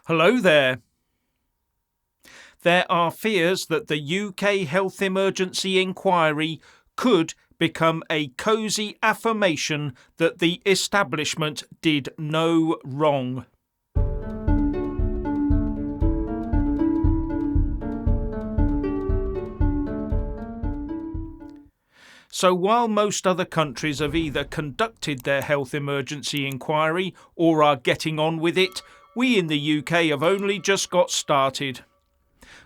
Hello there. There are fears that the UK health emergency inquiry could become a cosy affirmation that the establishment did no wrong. So while most other countries have either conducted their health emergency inquiry or are getting on with it, we in the UK have only just got started,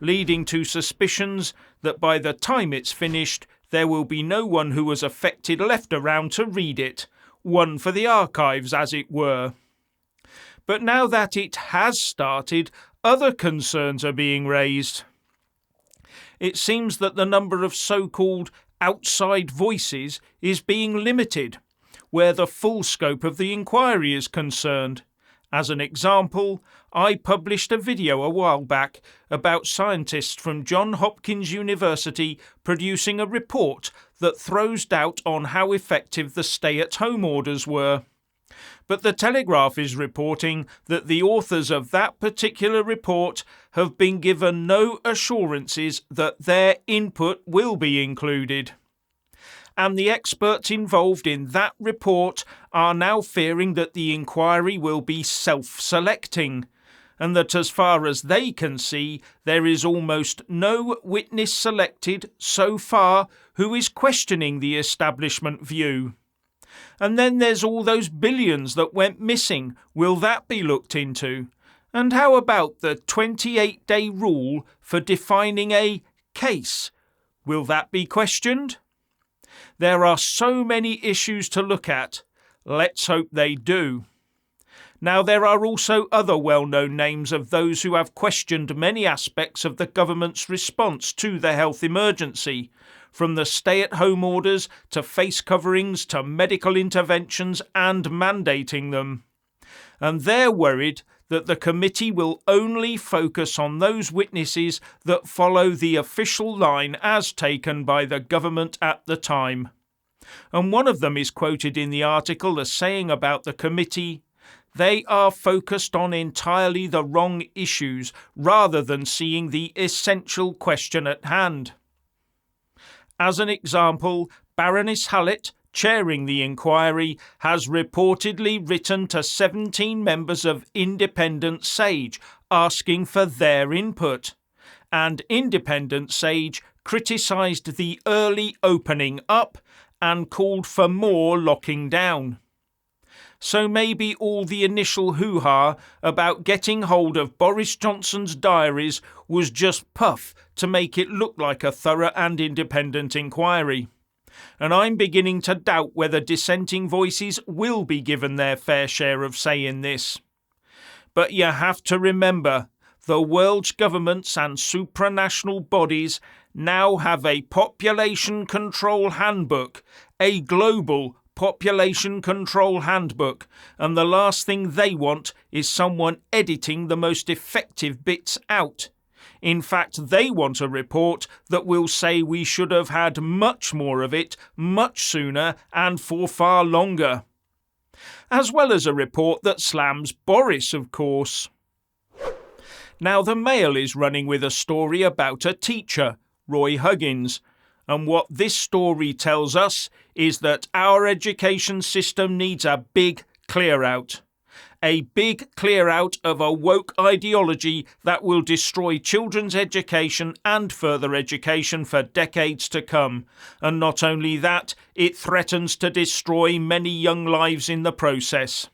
leading to suspicions that by the time it's finished, there will be no one who was affected left around to read it, one for the archives as it were. But now that it has started, other concerns are being raised. It seems that the number of so-called outside voices is being limited, where the full scope of the inquiry is concerned. As an example, I published a video a while back about scientists from Johns Hopkins University producing a report that throws doubt on how effective the stay-at-home orders were. But the Telegraph is reporting that the authors of that particular report have been given no assurances that their input will be included. And the experts involved in that report are now fearing that the inquiry will be self-selecting, and that as far as they can see, there is almost no witness selected so far who is questioning the establishment view. And then there's all those billions that went missing. Will that be looked into? And how about the 28-day rule for defining a case? Will that be questioned? There are so many issues to look at. Let's hope they do. Now, there are also other well-known names of those who have questioned many aspects of the government's response to the health emergency, from the stay-at-home orders to face coverings to medical interventions and mandating them. And they're worried that the committee will only focus on those witnesses that follow the official line as taken by the government at the time. And one of them is quoted in the article as saying about the committee, "They are focused on entirely the wrong issues rather than seeing the essential question at hand." As an example, Baroness Hallett, chairing the inquiry, has reportedly written to 17 members of Independent Sage asking for their input, and Independent Sage criticised the early opening up and called for more locking down. So maybe all the initial hoo-ha about getting hold of Boris Johnson's diaries was just puff to make it look like a thorough and independent inquiry. And I'm beginning to doubt whether dissenting voices will be given their fair share of say in this. But you have to remember, the world's governments and supranational bodies now have a population control handbook, a global population control handbook, and the last thing they want is someone editing the most effective bits out. In fact, they want a report that will say we should have had much more of it, much sooner, and for far longer. As well as a report that slams Boris, of course. Now, the Mail is running with a story about a teacher, Roy Huggins, and what this story tells us is that our education system needs a big clear-out. A big clear-out of a woke ideology that will destroy children's education and further education for decades to come. And not only that, it threatens to destroy many young lives in the process.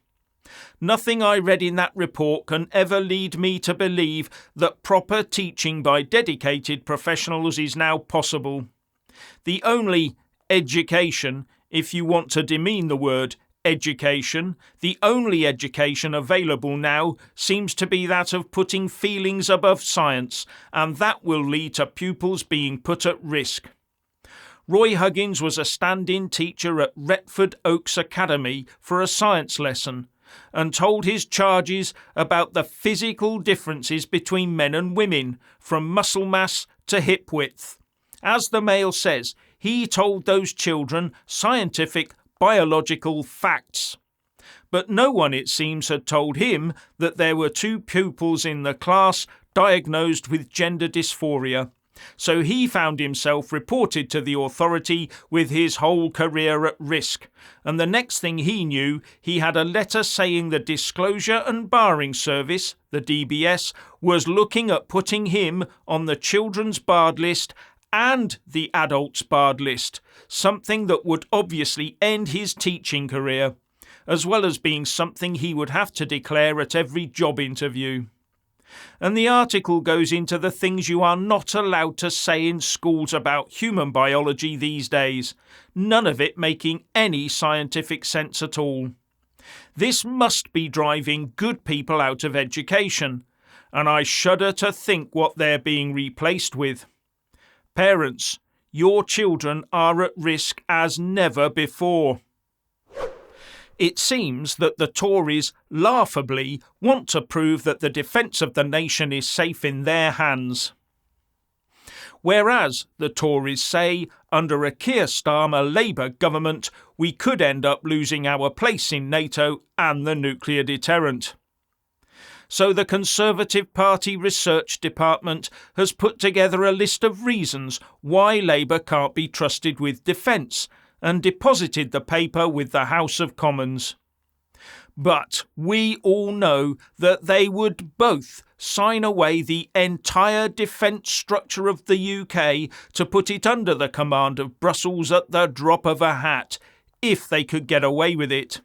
Nothing I read in that report can ever lead me to believe that proper teaching by dedicated professionals is now possible. The only education, if you want to demean the word education, the only education available now seems to be that of putting feelings above science, and that will lead to pupils being put at risk. Roy Huggins was a stand-in teacher at Retford Oaks Academy for a science lesson, and told his charges about the physical differences between men and women, from muscle mass to hip width. As the Mail says, he told those children scientific, biological facts. But no one, it seems, had told him that there were 2 pupils in the class diagnosed with gender dysphoria. So he found himself reported to the authority with his whole career at risk. And the next thing he knew, he had a letter saying the Disclosure and Barring Service, the DBS, was looking at putting him on the children's barred list and the adults barred list, something that would obviously end his teaching career, as well as being something he would have to declare at every job interview. And the article goes into the things you are not allowed to say in schools about human biology these days, none of it making any scientific sense at all. This must be driving good people out of education, and I shudder to think what they're being replaced with. Parents, your children are at risk as never before. It seems that the Tories laughably want to prove that the defence of the nation is safe in their hands. Whereas the Tories say, under a Keir Starmer Labour government, we could end up losing our place in NATO and the nuclear deterrent. So the Conservative Party Research Department has put together a list of reasons why Labour can't be trusted with defence, and deposited the paper with the House of Commons. But we all know that they would both sign away the entire defence structure of the UK to put it under the command of Brussels at the drop of a hat, if they could get away with it.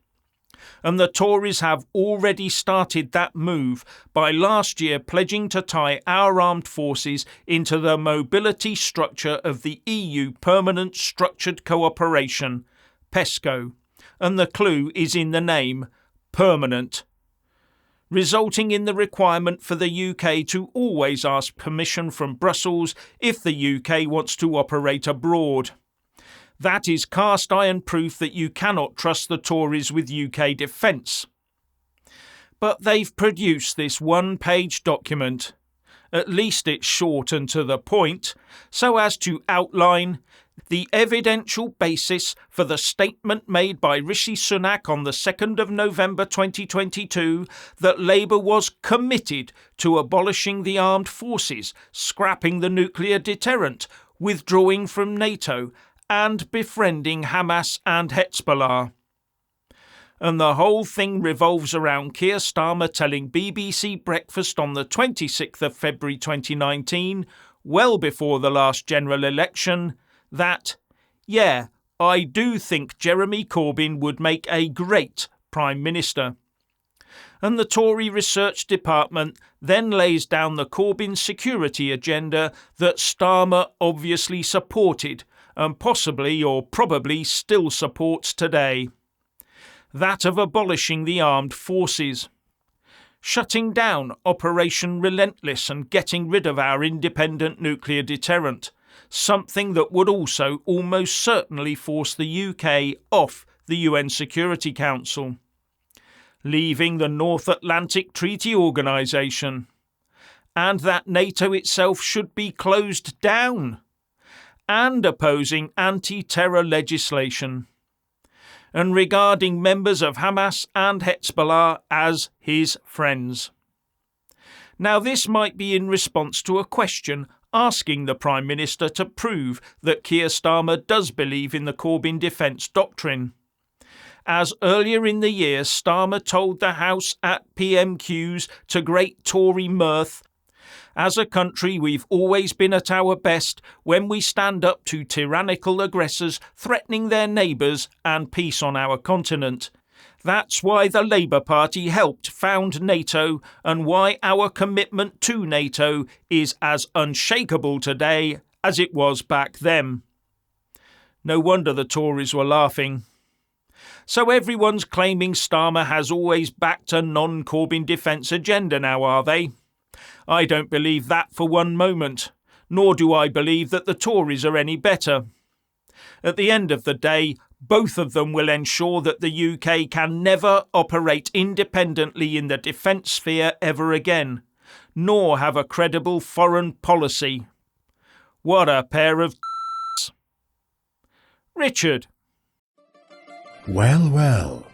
And the Tories have already started that move by last year pledging to tie our armed forces into the mobility structure of the EU Permanent Structured Cooperation, PESCO, and the clue is in the name, permanent, resulting in the requirement for the UK to always ask permission from Brussels if the UK wants to operate abroad. That is cast iron proof that you cannot trust the Tories with UK defence. But they've produced this one-page document. At least it's short and to the point, so as to outline the evidential basis for the statement made by Rishi Sunak on the 2nd of November 2022 that Labour was committed to abolishing the armed forces, scrapping the nuclear deterrent, withdrawing from NATO, and befriending Hamas and Hezbollah. And the whole thing revolves around Keir Starmer telling BBC Breakfast on the 26th of February 2019, well before the last general election, that, yeah, I do think Jeremy Corbyn would make a great Prime Minister. And the Tory Research Department then lays down the Corbyn security agenda that Starmer obviously supported, and possibly or probably still supports today. That of abolishing the armed forces, shutting down Operation Relentless and getting rid of our independent nuclear deterrent, something that would also almost certainly force the UK off the UN Security Council, leaving the North Atlantic Treaty Organisation, and that NATO itself should be closed down, and opposing anti-terror legislation, and regarding members of Hamas and Hezbollah as his friends. Now this might be in response to a question asking the Prime Minister to prove that Keir Starmer does believe in the Corbyn defence doctrine. As earlier in the year Starmer told the House at PMQs to great Tory mirth, as a country, we've always been at our best when we stand up to tyrannical aggressors threatening their neighbours and peace on our continent. That's why the Labour Party helped found NATO and why our commitment to NATO is as unshakable today as it was back then. No wonder the Tories were laughing. So everyone's claiming Starmer has always backed a non-Corbyn defence agenda now, are they? I don't believe that for one moment, nor do I believe that the Tories are any better. At the end of the day, both of them will ensure that the UK can never operate independently in the defence sphere ever again, nor have a credible foreign policy. What a pair of Richard. Well, well.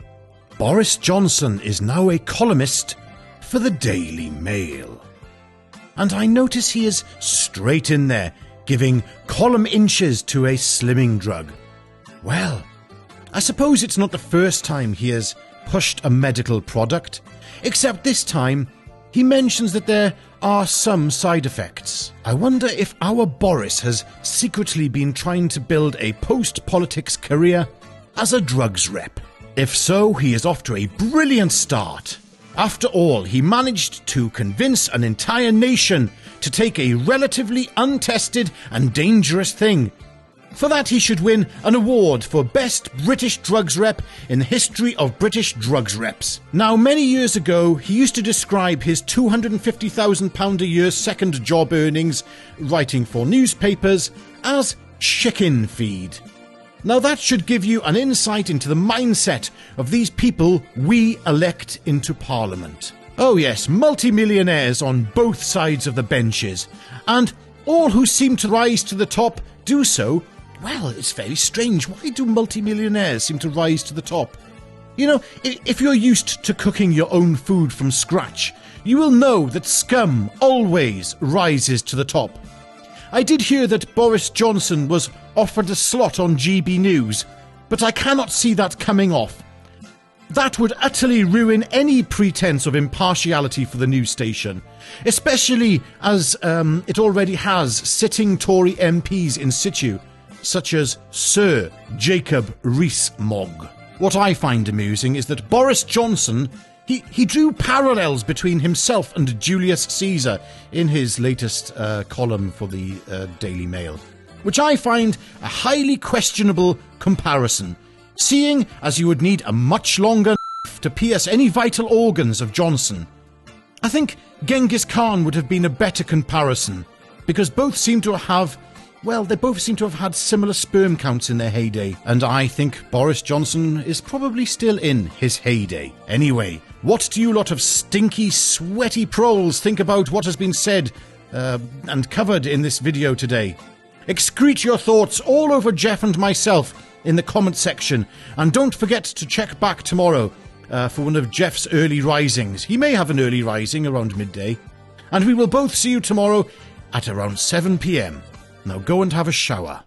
Boris Johnson is now a columnist for the Daily Mail. And I notice he is straight in there, giving column inches to a slimming drug. Well, I suppose it's not the first time he has pushed a medical product, except this time he mentions that there are some side effects. I wonder if our Boris has secretly been trying to build a post-politics career as a drugs rep. If so, he is off to a brilliant start. After all, he managed to convince an entire nation to take a relatively untested and dangerous thing. For that, he should win an award for Best British Drugs Rep in the history of British drugs reps. Now, many years ago, he used to describe his £250,000 a year second job earnings, writing for newspapers, as chicken feed. Now, that should give you an insight into the mindset of these people we elect into Parliament. Oh yes, multi-millionaires on both sides of the benches. And all who seem to rise to the top do so. Well, it's very strange. Why do multi-millionaires seem to rise to the top? You know, if you're used to cooking your own food from scratch, you will know that scum always rises to the top. I did hear that Boris Johnson was offered a slot on GB News, but I cannot see that coming off. That would utterly ruin any pretense of impartiality for the news station, especially as it already has sitting Tory MPs in situ, such as Sir Jacob Rees-Mogg. What I find amusing is that Boris Johnson, he drew parallels between himself and Julius Caesar in his latest column for the Daily Mail, which I find a highly questionable comparison, seeing as you would need a much longer to pierce any vital organs of Johnson. I think Genghis Khan would have been a better comparison, because both seem to have had similar sperm counts in their heyday, and I think Boris Johnson is probably still in his heyday. Anyway, what do you lot of stinky, sweaty proles think about what has been said and covered in this video today? Excrete your thoughts all over Jeff and myself in the comment section, and don't forget to check back tomorrow for one of Jeff's early risings. He may have an early rising around midday, and we will both see you tomorrow at around 7 p.m. Now go and have a shower.